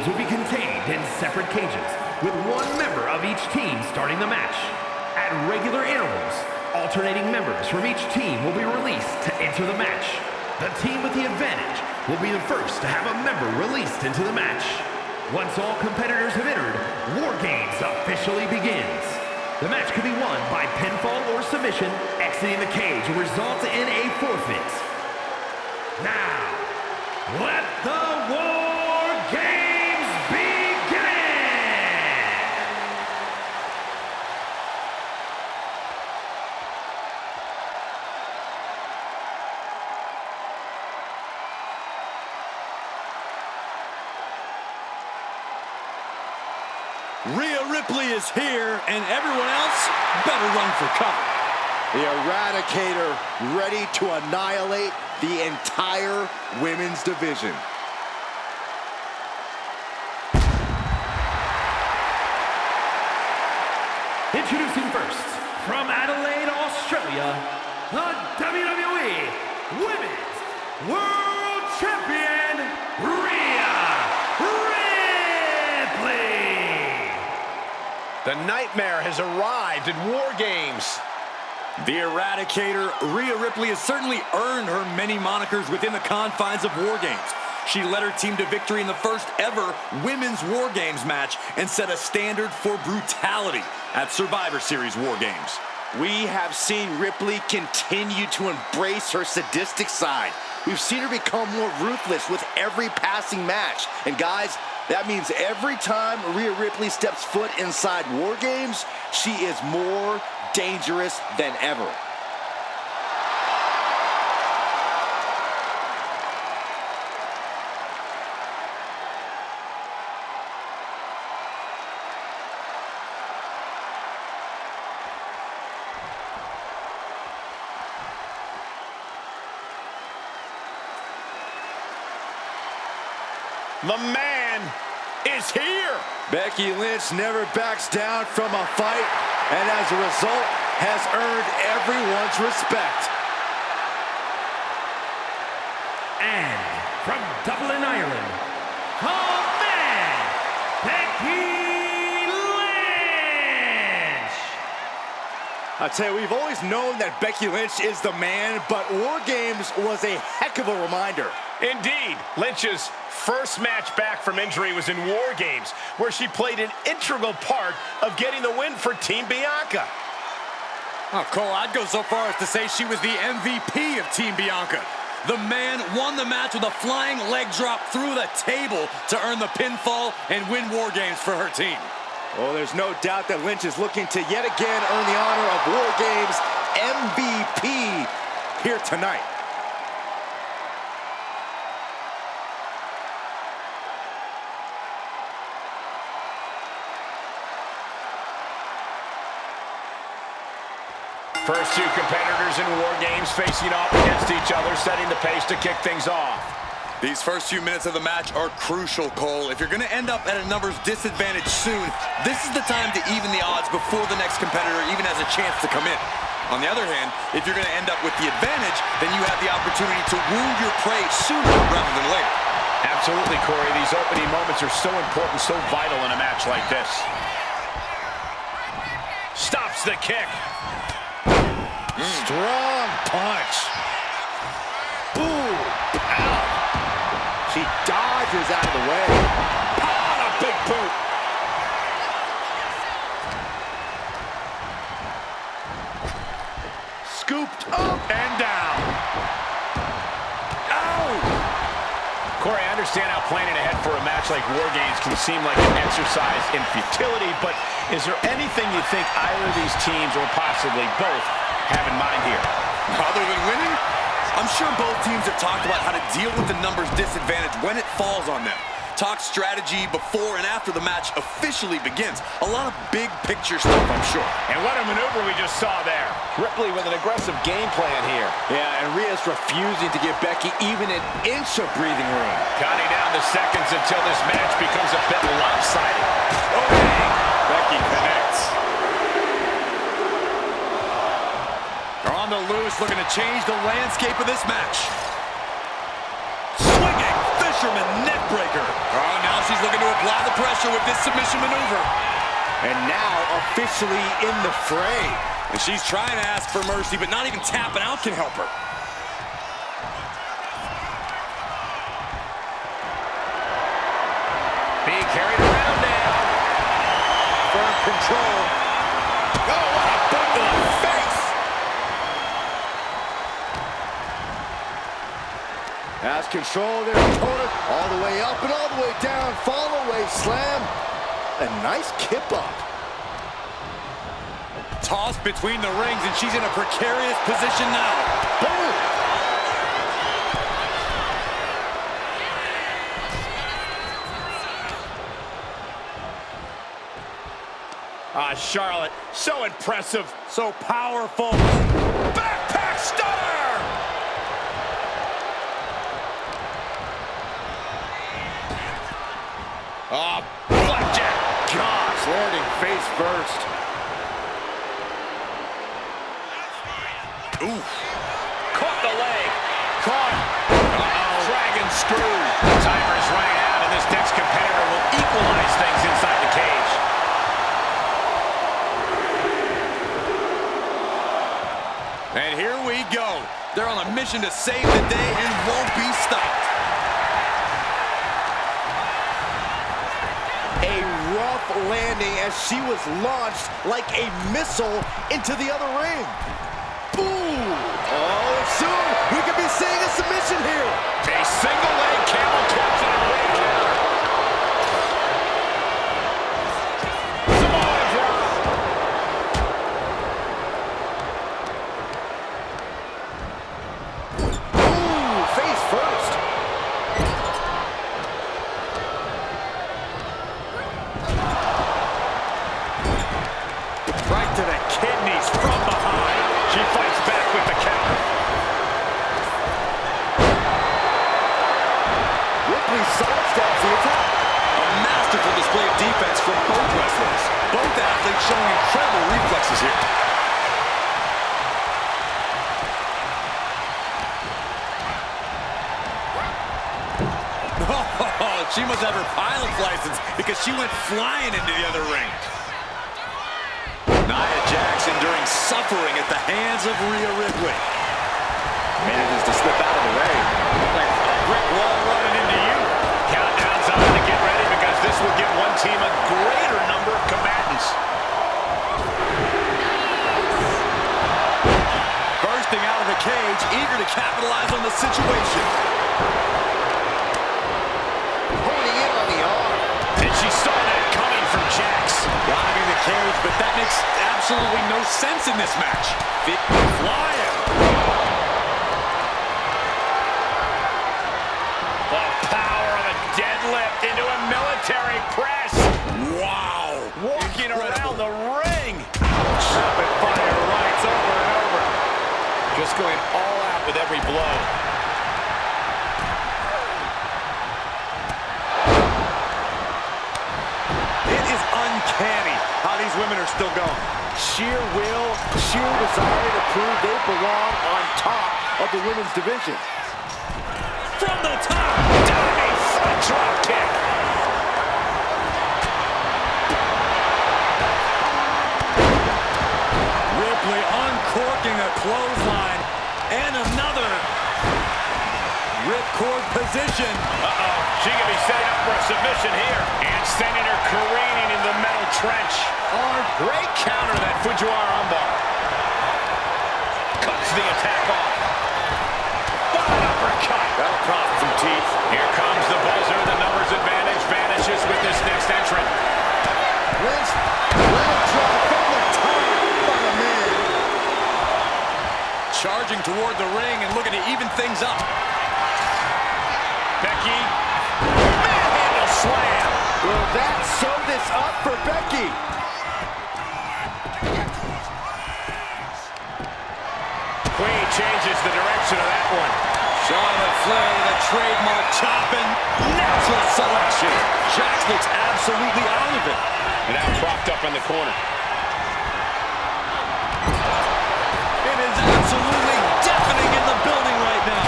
teams will be contained in separate cages, with one member of each team starting the match. At regular intervals, alternating members from each team will be released to enter the match. The team with the advantage will be the first to have a member released into the match. Once all competitors have entered, WarGames officially begins. The match can be won by pinfall or submission. Exiting the cage will result in a forfeit. Now, let the WarGames begin! Rhea Ripley is here, and everyone else better run for cover. The Eradicator ready to annihilate the entire women's division. Introducing first, from Adelaide, Australia, the WWE Women's World Champion, Rhea Ripley! The Nightmare has arrived at WarGames. The Eradicator, Rhea Ripley, has certainly earned her many monikers within the confines of WarGames. She led her team to victory in the first ever Women's WarGames match and set a standard for brutality at Survivor Series WarGames. We have seen Ripley continue to embrace her sadistic side. We've seen her become more ruthless with every passing match. And guys, that means every time Rhea Ripley steps foot inside WarGames, she is more dangerous than ever. The man is here. Becky Lynch never backs down from a fight, and as a result, has earned everyone's respect. And from Dublin, Ireland, the man, Becky Lynch! I tell you, we've always known that Becky Lynch is the man, but WarGames was a heck of a reminder. Indeed, Lynch's first match back from injury was in WarGames, where she played an integral part of getting the win for Team Bianca. Oh, Cole, I'd go so far as to say she was the MVP of Team Bianca. The man won the match with a flying leg drop through the table to earn the pinfall and win WarGames for her team. Well, there's no doubt that Lynch is looking to yet again earn the honor of WarGames MVP here tonight. First two competitors in WarGames facing off against each other, setting the pace to kick things off. These first few minutes of the match are crucial, Cole. If you're going to end up at a numbers disadvantage soon, this is the time to even the odds before the next competitor even has a chance to come in. On the other hand, if you're going to end up with the advantage, then you have the opportunity to wound your prey sooner rather than later. Absolutely, Corey. These opening moments are so important, so vital in a match like this. Stops the kick. Strong punch. Ooh, pow. She dodges out of the way. Ah, a big boot. Scooped up and down. Ow! Corey, I understand how planning ahead for a match like WarGames can seem like an exercise in futility, but is there anything you think either of these teams, or possibly both, have in mind here? Other than winning, I'm sure both teams have talked about how to deal with the numbers disadvantage when it falls on them. Talk strategy before and after the match officially begins. A lot of big picture stuff, I'm sure. And what a maneuver we just saw there. Ripley with an aggressive game plan here. Yeah, and Rhea's refusing to give Becky even an inch of breathing room. Counting down the seconds until this match becomes a bit lopsided. Okay, Becky connects. They're on the loose, looking to change the landscape of this match. Swinging fisherman neckbreaker. Oh, now she's looking to apply the pressure with this submission maneuver. And now officially in the fray. And she's trying to ask for mercy, but not even tapping out can help her. Being carried around now. Firm control. Oh, what a boot to the face! Has control of their opponent all the way up and all the way down. Fall away slam. A nice kip up. Tossed between the rings, and she's in a precarious position now. Boom! Charlotte, so impressive. So powerful. Backpack stunner! Blackjack. Gosh, landing face first. Ooh. Caught the leg. Caught. Dragon screw. Timer's running out, and this next competitor will equalize things inside the cage. And here we go. They're on a mission to save the day and won't be stopped. A rough landing as she was launched like a missile into the other ring. Boom! Oh, and soon we could be seeing a submission here. A single leg camel clutch and a leg counter. Samoa drop. Ooh, face first. Right to the kidneys from behind. She fights back with the counter. Ripley sidesteps the attack. A masterful display of defense from both wrestlers. Both athletes showing incredible reflexes here. Oh, she must have her pilot's license because she went flying into the other ring. Nia Jax enduring suffering at the hands of Rhea Ripley. Manages to slip out of the way. Like a brick wall running into you. Countdown's on to get ready because this will give one team a greater number of combatants. Bursting out of the cage, eager to capitalize on the situation. Holding in on the arm. And she saw that coming from Jax. Driving the cage, but that makes absolutely no sense in this match. Flying. The power of a deadlift into a military press. Wow. Walking around the ring. Rapid fire rights over and over. Just going all out with every blow. It is uncanny how these women are still going. Sheer will, sheer desire to prove they belong on top of the women's division. From the top. Diving front drop kick. Ripley uncorking a clothesline. And another ripcord position. Uh-oh. She could be setting up for a submission here. And sending her careening in the metal trench. Great counter, that Fujiwara armbar. Cuts the attack off. What an uppercut. That'll cost some teeth. Here comes the buzzer. The numbers advantage vanishes with this next entrant. Wrist, leg drop from the top by the man. Charging toward the ring and looking to even things up. Becky. Manhandle slam. Will that sew this up for Becky? Queen changes the direction of that one. Charlotte Flair with a trademark chopping. Natural selection. Jax looks absolutely out of it. And now propped up in the corner. It is absolutely deafening in the building right now.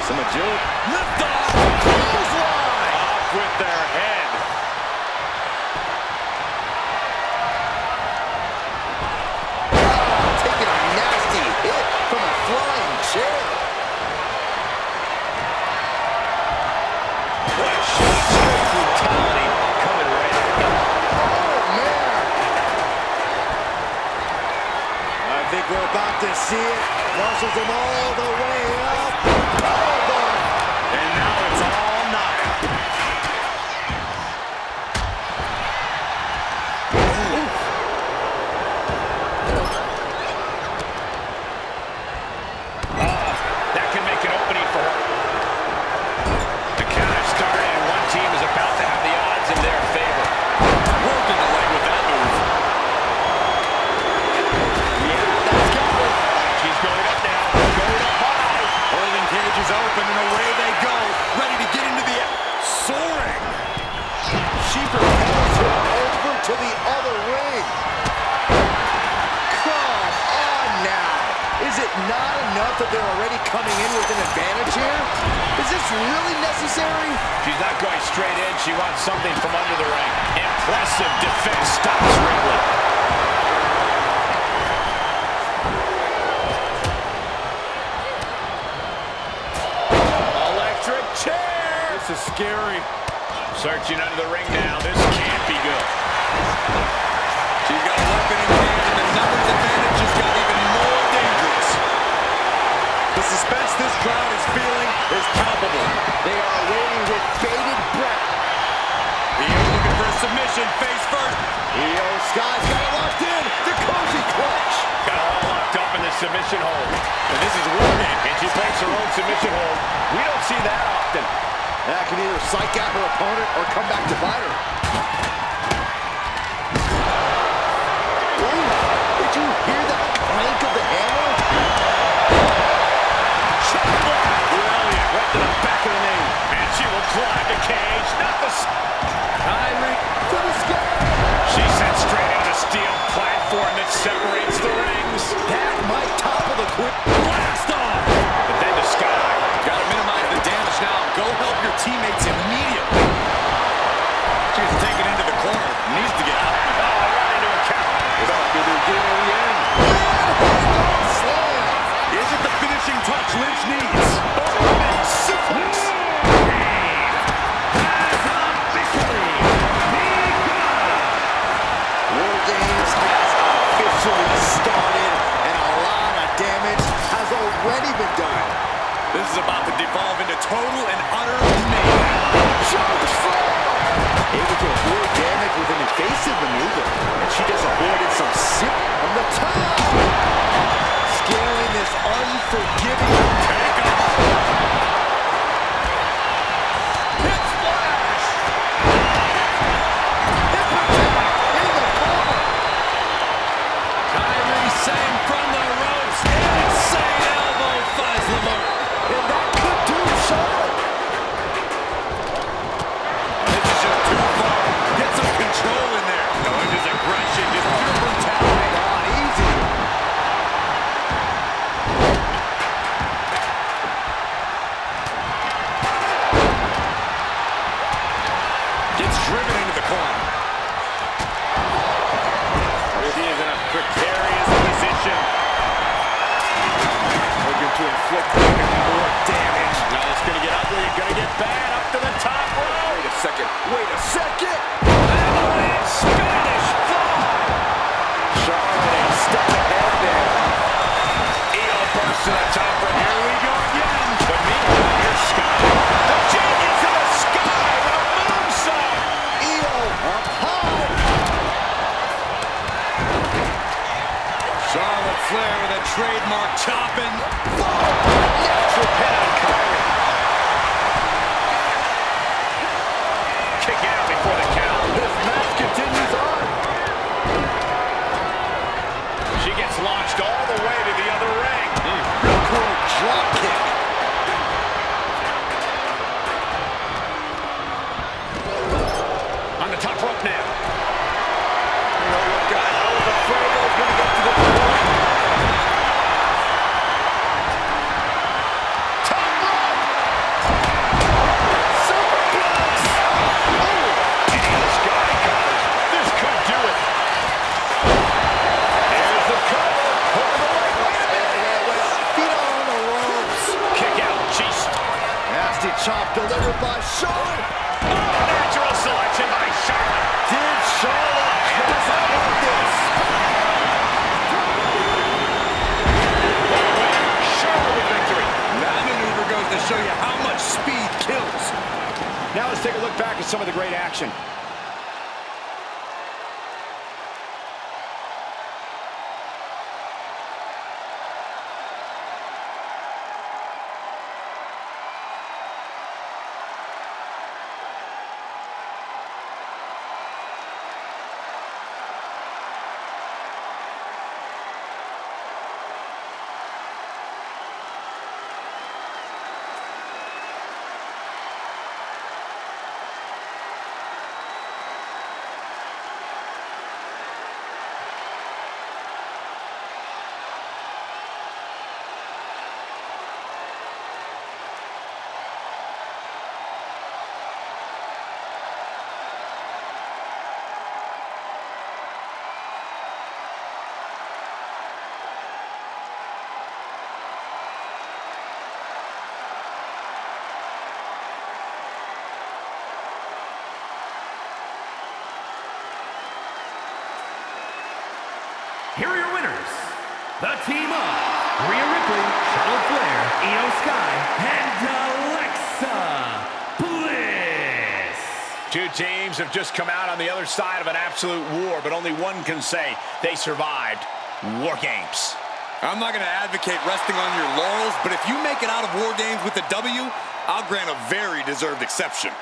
Some agility. Lift off. Clothesline. Off with their head. hate to see it. Muscles him all the way up. And now it's all Nia. That can make an opening for her. The count has started, and one team is about to have the odds in their favor. Working the leg with that move. Yeah, that's got her. She's going up now. Going up high. Holding cage is open, and away they go. Ready to get into the soaring. She propels her over to the other ring. Come on now. Is it not enough that they're already coming in with an advantage here? Is this really necessary? She's not going straight in. She wants something from under the ring. Impressive defense stops Ripley. Electric chair. This is scary. Searching under the ring now. This can't be good. She's got a weapon in hand, and the numbers advantage just got even more dangerous. The suspense this crowd is feeling is palpable. They are waiting with bated breath. Iyo looking for a submission, face first. Iyo Sky's got it locked in. The cozy clutch. Got all locked up in the submission hold. And this is WarGames. And she breaks her own submission hold. We don't see that often. That can either psych out her opponent or come back to bite her. Ooh, did you hear that clank of the hammer? Brilliant. Right to the back of the knee. And she will climb the cage. Not the... Kairi to the sky. She's sent straight into the steel platform that separates the rings. That might topple the quick. Blast off. But then the Sky. Gotta minimize the damage now. Go help your teammates immediately. She's taken into the corner. Needs to get out. Oh, right into a count. Without getting the end. Slam. Is it the finishing touch Lynch needs? Overhead suplex. WarGames has officially started, and a lot of damage has already been done. This is about to devolve into total and utter mayhem. Choke slam! Able to avoid damage with an evasive maneuver, and she just avoided some sip from the top. Scaling this unforgiving takeoff. Hip splash! Hip attack in the corner. Kairi Sane from the ropes. Insane elbow finds the mark. And that could do Charlotte. This is just too far. Get some control in there. No, just aggression, just pure brutality. Not easy. Gets driven into the corner. She is in a precarious position. Looking to inflict even more damage. Now it's going to get ugly. It's going to get bad. Up to the top rope. Wait a second. Wait a second. And Spanish fly. Charlotte a step ahead there. Iyo bursts to the top rope. Here we go again. But meanwhile, here's Sky. The genius of the Sky with a moonsault. Iyo up high. Charlotte Flair with a trademark chopping. Natural pin on Kairi. Kick out before the count. This match continues on. She gets launched all the way to the other ring. Cool drop kick. On the top rope now. You know what, guys? I was afraid I was going to get to the point. Top rope. Superplex. Iyo Sky covers. This could do it. Here's the cover. Over the leg. Wait. Feet on the ropes. Kick out. She's Nasty chop delivered by Charlotte. natural selection by Charlotte. Did Charlotte just want this? track of some of the great action. Here are your winners, the team of Rhea Ripley, Charlotte Flair, Iyo Sky, and Alexa Bliss. Two teams have just come out on the other side of an absolute war, but only one can say they survived WarGames. I'm not going to advocate resting on your laurels, but if you make it out of WarGames with the W, I'll grant a very deserved exception.